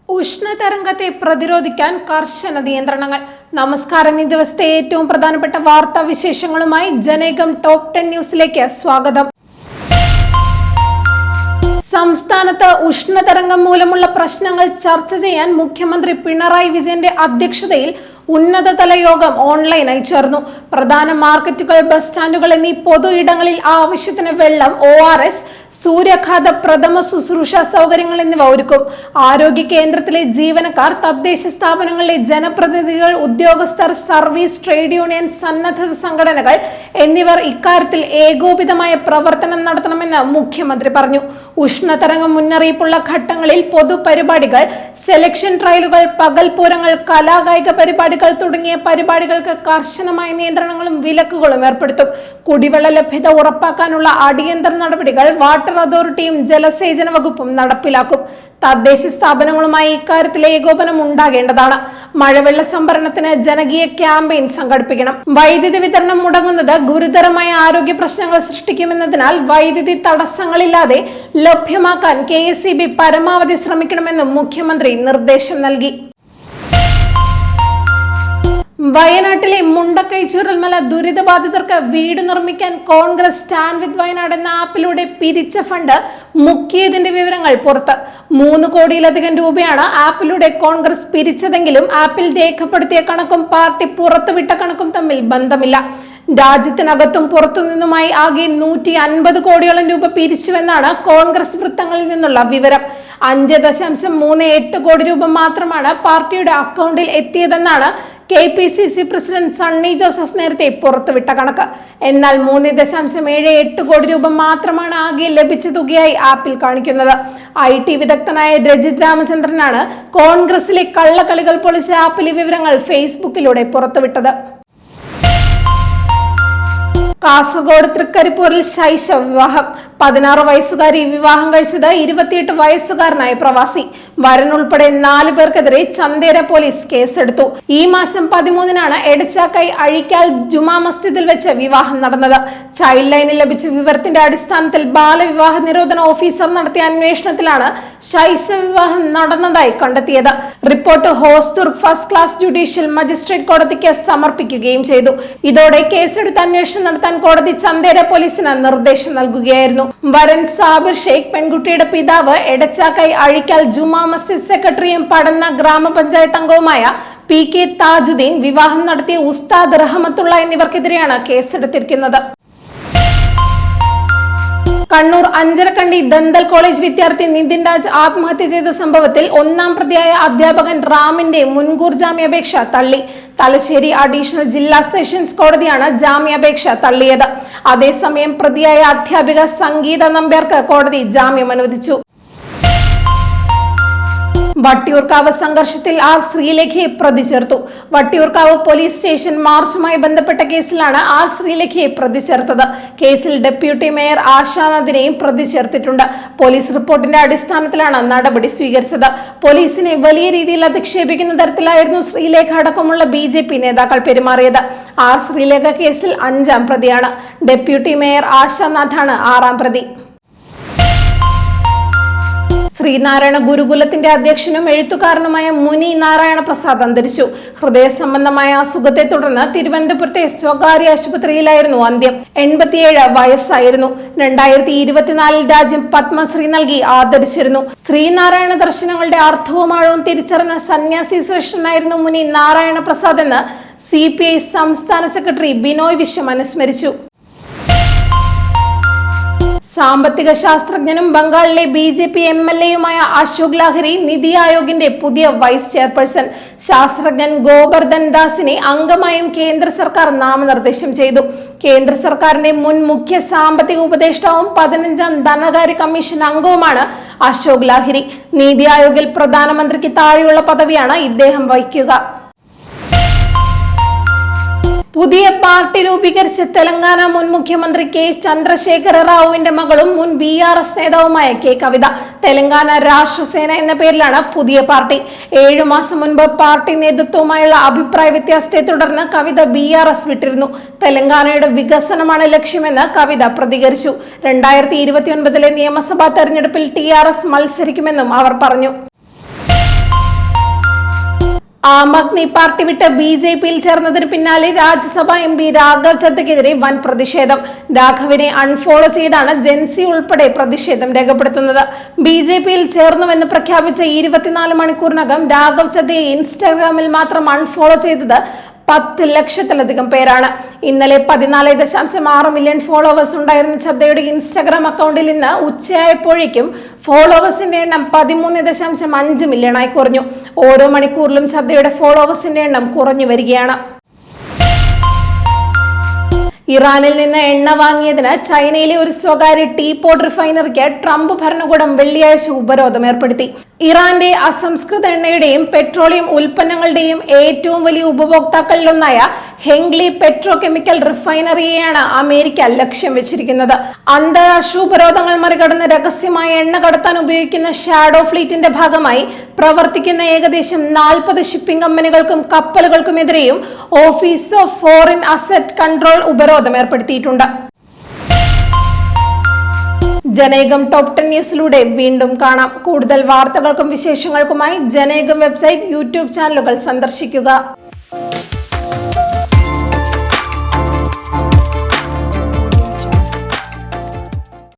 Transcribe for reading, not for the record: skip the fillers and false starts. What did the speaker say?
ഉഷ്ണതരംഗത്തെ പ്രതിരോധിക്കാൻ കർശന നിയന്ത്രണങ്ങൾ. നമസ്കാരം. ഈ ദിവസത്തെ ഏറ്റവും പ്രധാനപ്പെട്ട വാർത്താ വിശേഷങ്ങളുമായി ജനേകം ടോപ്പ് 10 ന്യൂസിലേക്ക് സ്വാഗതം. സംസ്ഥാനത്ത് ഉഷ്ണതരംഗം മൂലമുള്ള പ്രശ്നങ്ങൾ ചർച്ച ചെയ്യാൻ മുഖ്യമന്ത്രി പിണറായി വിജയന്റെ അധ്യക്ഷതയിൽ ഉന്നതതല യോഗം ഓൺലൈനായി ചേർന്നു. പ്രധാന മാർക്കറ്റുകൾ, ബസ് സ്റ്റാൻഡുകൾ എന്നീ പൊതു ഇടങ്ങളിൽ ആവശ്യത്തിന് വെള്ളം, ORS, സൂര്യാഘാത പ്രഥമ ശുശ്രൂഷ സൗകര്യങ്ങൾ എന്നിവ ഒരുക്കും. ആരോഗ്യ കേന്ദ്രത്തിലെ ജീവനക്കാർ, തദ്ദേശ സ്ഥാപനങ്ങളിലെ ജനപ്രതിനിധികൾ, ഉദ്യോഗസ്ഥർ, സർവീസ്, ട്രേഡ് യൂണിയൻ, സന്നദ്ധ സംഘടനകൾ എന്നിവർ ഇക്കാര്യത്തിൽ ഏകോപിതമായ പ്രവർത്തനം നടത്തണമെന്ന് മുഖ്യമന്ത്രി പറഞ്ഞു. ഉഷ്ണതരംഗം മുന്നറിയിപ്പുള്ള ഘട്ടങ്ങളിൽ പൊതുപരിപാടികൾ, സെലക്ഷൻ ട്രയലുകൾ, പകൽപൂരങ്ങൾ, കലാകായിക പരിപാടികൾ തുടങ്ങിയ പരിപാടികൾക്ക് കർശനമായ നിയന്ത്രണങ്ങളും വിലക്കുകളും ഏർപ്പെടുത്തും. കുടിവെള്ള ലഭ്യത ഉറപ്പാക്കാനുള്ള അടിയന്തര നടപടികൾ വാട്ടർ അതോറിറ്റിയും ജലസേചന വകുപ്പും നടപ്പിലാക്കും. തദ്ദേശ സ്ഥാപനങ്ങളുമായി ഇക്കാര്യത്തിൽ ഏകോപനം ഉണ്ടാകേണ്ടതാണ്. മഴവെള്ള സംഭരണത്തിന് ജനകീയ ക്യാമ്പയിൻ സംഘടിപ്പിക്കണം. വൈദ്യുതി വിതരണം മുടങ്ങുന്നത് ഗുരുതരമായ ആരോഗ്യ പ്രശ്നങ്ങൾ സൃഷ്ടിക്കുമെന്നതിനാൽ വൈദ്യുതി തടസ്സങ്ങളില്ലാതെ ലഭ്യമാക്കാൻ KSEB പരമാവധി ശ്രമിക്കണമെന്നും മുഖ്യമന്ത്രി നിർദ്ദേശം നൽകി. വയനാട്ടിലെ മുണ്ടക്കൈ ചൂരൽമല ദുരിതബാധിതർക്ക് വീട് നിർമ്മിക്കാൻ കോൺഗ്രസ് സ്റ്റാൻഡ് വിത്ത് വയനാട് എന്ന ആപ്പിലൂടെ പിരിച്ച ഫണ്ട് മുക്കിയതിന്റെ വിവരങ്ങൾ പുറത്ത്. 3 കോടിയിലധികം രൂപയാണ് ആപ്പിലൂടെ കോൺഗ്രസ് പിരിച്ചതെങ്കിലും ആപ്പിൽ രേഖപ്പെടുത്തിയ കണക്കും പാർട്ടി പുറത്തുവിട്ട കണക്കും തമ്മിൽ ബന്ധമില്ല. രാജ്യത്തിനകത്തും പുറത്തുനിന്നുമായി ആകെ 150 കോടിയോളം രൂപ പിരിച്ചുവെന്നാണ് കോൺഗ്രസ് വൃത്തങ്ങളിൽ നിന്നുള്ള വിവരം. 5.38 കോടി രൂപ മാത്രമാണ് പാർട്ടിയുടെ അക്കൗണ്ടിൽ എത്തിയതെന്നാണ് KPCC പ്രസിഡന്റ് സണ്ണി ജോസഫ് നേരത്തെ പുറത്തുവിട്ട കണക്ക്. എന്നാൽ 3.78 കോടി രൂപ മാത്രമാണ് ആകെ ലഭിച്ച തുകയായി ആപ്പിൽ കാണിക്കുന്നത്. IT വിദഗ്ധനായ രജിത് രാമചന്ദ്രനാണ് കോൺഗ്രസിലെ കള്ളക്കളികൾ പൊളിച്ച ആപ്പിലെ വിവരങ്ങൾ ഫേസ്ബുക്കിലൂടെ പുറത്തുവിട്ടത്. കാസർഗോഡ് തൃക്കരിപ്പൂരിൽ ശൈശവ വിവാഹം. 16 വയസ്സുകാരി വിവാഹം കഴിച്ചത് 28 വയസ്സുകാരനായ പ്രവാസി. വരൻ ഉൾപ്പെടെ 4 പേർക്കെതിരെ ചന്തേര പോലീസ് കേസെടുത്തു. ഈ മാസം 13-നാണ് എടച്ചാക്കൈ അഴിക്കാൽ ജുമാ മസ്ജിദിൽ വെച്ച് വിവാഹം നടന്നത്. ചൈൽഡ് ലൈനിൽ ലഭിച്ച വിവരത്തിന്റെ അടിസ്ഥാനത്തിൽ ബാലവിവാഹ നിരോധന ഓഫീസർ നടത്തിയ അന്വേഷണത്തിലാണ് ശൈശവ വിവാഹം നടന്നതായി കണ്ടെത്തിയത്. Report Hosdurg first class judicial magistrate കോടതിക്ക് സമർപ്പിക്കുകയും ചെയ്തു. ഇതോടെ കേസെടുത്ത് അന്വേഷണം നടത്താൻ കോടതി ചന്തേര പോലീസിന് നിർദ്ദേശം നൽകുകയായിരുന്നു. വരൻ സാബിർ ഷെയ്ഖ്, പെൺകുട്ടിയുടെ പിതാവ്, എടച്ചാക്കൈ അഴിക്കാൽ ജുമാ മസ്ജിദ് സെക്രട്ടറിയും പടന്ന ഗ്രാമപഞ്ചായത്ത് അംഗവുമായ PK താജുദ്ദീൻ, വിവാഹം നടത്തിയ ഉസ്താദ് റഹ്മത്തുള്ള എന്നിവർക്കെതിരെയാണ് കേസെടുത്തിരിക്കുന്നത്. കണ്ണൂർ അഞ്ചരക്കണ്ടി ദന്തൽ കോളേജ് വിദ്യാർത്ഥി നിതിൻ രാജ് ആത്മഹത്യ ചെയ്ത സംഭവത്തിൽ 1-ാം പ്രതിയായ അധ്യാപകൻ റാമിന്റെ മുൻകൂർ ജാമ്യാപേക്ഷ തള്ളി. തലശ്ശേരി അഡീഷണൽ ജില്ലാ സെഷൻസ് കോടതിയാണ് ജാമ്യാപേക്ഷ തള്ളിയത്. അതേസമയം പ്രതിയായ അധ്യാപിക സംഗീത നമ്പ്യാർക്ക് കോടതി ജാമ്യം അനുവദിച്ചു. വട്ടിയൂർക്കാവ് സംഘർഷത്തിൽ R ശ്രീലേഖയെ പ്രതി ചേർത്തു. വട്ടിയൂർക്കാവ് പോലീസ് സ്റ്റേഷൻ മാർച്ചുമായി ബന്ധപ്പെട്ട കേസിലാണ് R ശ്രീലേഖയെ പ്രതി ചേർത്തത്. കേസിൽ ഡെപ്യൂട്ടി മേയർ ആശാനാഥിനെയും പ്രതി ചേർത്തിട്ടുണ്ട്. പോലീസ് റിപ്പോർട്ടിന്റെ അടിസ്ഥാനത്തിലാണ് നടപടി സ്വീകരിച്ചത്. പോലീസിനെ വലിയ രീതിയിൽ അധിക്ഷേപിക്കുന്ന തരത്തിലായിരുന്നു ശ്രീലേഖ അടക്കമുള്ള BJP നേതാക്കൾ പെരുമാറിയത്. R ശ്രീലേഖ കേസിൽ 5-ാം പ്രതിയാണ്. ഡെപ്യൂട്ടി മേയർ ആശാനാഥാണ് 6-ാം പ്രതി. ശ്രീനാരായണ ഗുരുകുലത്തിന്റെ അധ്യക്ഷനും എഴുത്തുകാരനുമായ മുനി നാരായണ പ്രസാദ് അന്തരിച്ചു. ഹൃദയ സംബന്ധമായ അസുഖത്തെ തുടർന്ന് തിരുവനന്തപുരത്തെ സ്വകാര്യ ആശുപത്രിയിലായിരുന്നു അന്ത്യം. 87 വയസ്സായിരുന്നു. 2024 രാജ്യം പത്മശ്രീ നൽകി ആദരിച്ചിരുന്നു. ശ്രീനാരായണ ദർശനങ്ങളുടെ അർത്ഥവും ആഴവും തിരിച്ചറിഞ്ഞ സന്യാസി ശ്രേഷ്ഠനായിരുന്നു മുനി നാരായണ പ്രസാദ് എന്ന് CPI സംസ്ഥാന സെക്രട്ടറി ബിനോയ് വിശ്വം അനുസ്മരിച്ചു. സാമ്പത്തിക ശാസ്ത്രജ്ഞനും ബംഗാളിലെ BJP MLA-യുമായ അശോക് ലാഹിരി നിതി ആയോഗിന്റെ പുതിയ വൈസ് ചെയർപേഴ്സൺ. ശാസ്ത്രജ്ഞൻ ഗോബർധൻ ദാസിനെ അംഗമായും കേന്ദ്ര സർക്കാർ നാമനിർദ്ദേശം ചെയ്തു. കേന്ദ്ര സർക്കാരിന്റെ മുൻ മുഖ്യ സാമ്പത്തിക ഉപദേഷ്ടാവും 15-ാം ധനകാര്യ കമ്മീഷൻ അംഗവുമാണ് അശോക് ലാഹിരി. നീതി ആയോഗിൽ പ്രധാനമന്ത്രിക്ക് താഴെയുള്ള പദവിയാണ് ഇദ്ദേഹം വഹിക്കുക. പുതിയ പാർട്ടി രൂപീകരിച്ച തെലങ്കാന മുൻ മുഖ്യമന്ത്രി K ചന്ദ്രശേഖര റാവുവിന്റെ മകളും മുൻ BRS നേതാവുമായ K കവിത. തെലങ്കാന രാഷ്ട്രസേന എന്ന പേരിലാണ് പുതിയ പാർട്ടി. 7 മാസം മുൻപ് പാർട്ടി നേതൃത്വവുമായുള്ള അഭിപ്രായ വ്യത്യാസത്തെ തുടർന്ന് കവിത BRS വിട്ടിരുന്നു. തെലങ്കാനയുടെ വികസനമാണ് ലക്ഷ്യമെന്ന് കവിത പ്രതികരിച്ചു. 2029 നിയമസഭാ തെരഞ്ഞെടുപ്പിൽ TRS മത്സരിക്കുമെന്നും അവർ പറഞ്ഞു. ആം ആദ്മി പാർട്ടി വിട്ട് BJP-യിൽ ചേർന്നതിന് പിന്നാലെ രാജ്യസഭാ MP രാഘവ് ചദ്ദയ്ക്കെതിരെ വൻ പ്രതിഷേധം. രാഘവിനെ അൺഫോളോ ചെയ്താണ് ജെൻസി ഉൾപ്പെടെ പ്രതിഷേധം രേഖപ്പെടുത്തുന്നത്. BJP-യിൽ ചേർന്നുവെന്ന് പ്രഖ്യാപിച്ച 24 മണിക്കൂറിനകം രാഘവ് ചദ്ദയെ ഇൻസ്റ്റാഗ്രാമിൽ മാത്രം അൺഫോളോ ചെയ്തത് 10 ലക്ഷത്തിലധികം പേരാണ്. ഇന്നലെ 14.6 മില്യൺ ഫോളോവേഴ്സ് ഉണ്ടായിരുന്ന ചദ്ദയുടെ ഇൻസ്റ്റാഗ്രാം അക്കൗണ്ടിൽ നിന്ന് ഉച്ചയായപ്പോഴേക്കും ഫോളോവേഴ്സിന്റെ എണ്ണം 13.5 മില്യണായി കുറഞ്ഞു. ഓരോ മണിക്കൂറിലും ചദ്ദയുടെ ഫോളോവേഴ്സിന്റെ എണ്ണം കുറഞ്ഞു വരികയാണ്. ഇറാനിൽ നിന്ന് എണ്ണ വാങ്ങിയതിന് ചൈനയിലെ ഒരു സ്വകാര്യ ടീപോട്ട് റിഫൈനറിക്ക് ട്രംപ് ഭരണകൂടം വെള്ളിയാഴ്ച ഉപരോധം ഏർപ്പെടുത്തി. ഇറാന്റെ അസംസ്കൃത എണ്ണയുടെയും പെട്രോളിയം ഉൽപ്പന്നങ്ങളുടെയും ഏറ്റവും വലിയ ഉപഭോക്താക്കളിലൊന്നായ ഹെങ്ലി പെട്രോ കെമിക്കൽ റിഫൈനറിയെയാണ് അമേരിക്ക ലക്ഷ്യം വെച്ചിരിക്കുന്നത്. അന്താരാഷ്ട്ര ഉപരോധങ്ങൾ മറികടന്ന് രഹസ്യമായ എണ്ണ കടത്താൻ ഉപയോഗിക്കുന്ന ഷാഡോ ഫ്ലീറ്റിന്റെ ഭാഗമായി പ്രവർത്തിക്കുന്ന ഏകദേശം 40 ഷിപ്പിംഗ് കമ്പനികൾക്കും കപ്പലുകൾക്കുമെതിരെയും office of foreign asset control ഉപരോധം ഏർപ്പെടുത്തിയിട്ടുണ്ട്. ജനേകം ടോപ്പ് 10 ന്യൂസിലൂടെ വീണ്ടും കാണാം. കൂടുതൽ വാർത്തകൾക്കും വിശേഷങ്ങൾക്കുമായി ജനേകം വെബ്സൈറ്റ്, യൂട്യൂബ് ചാനലുകൾ സന്ദർശിക്കുക.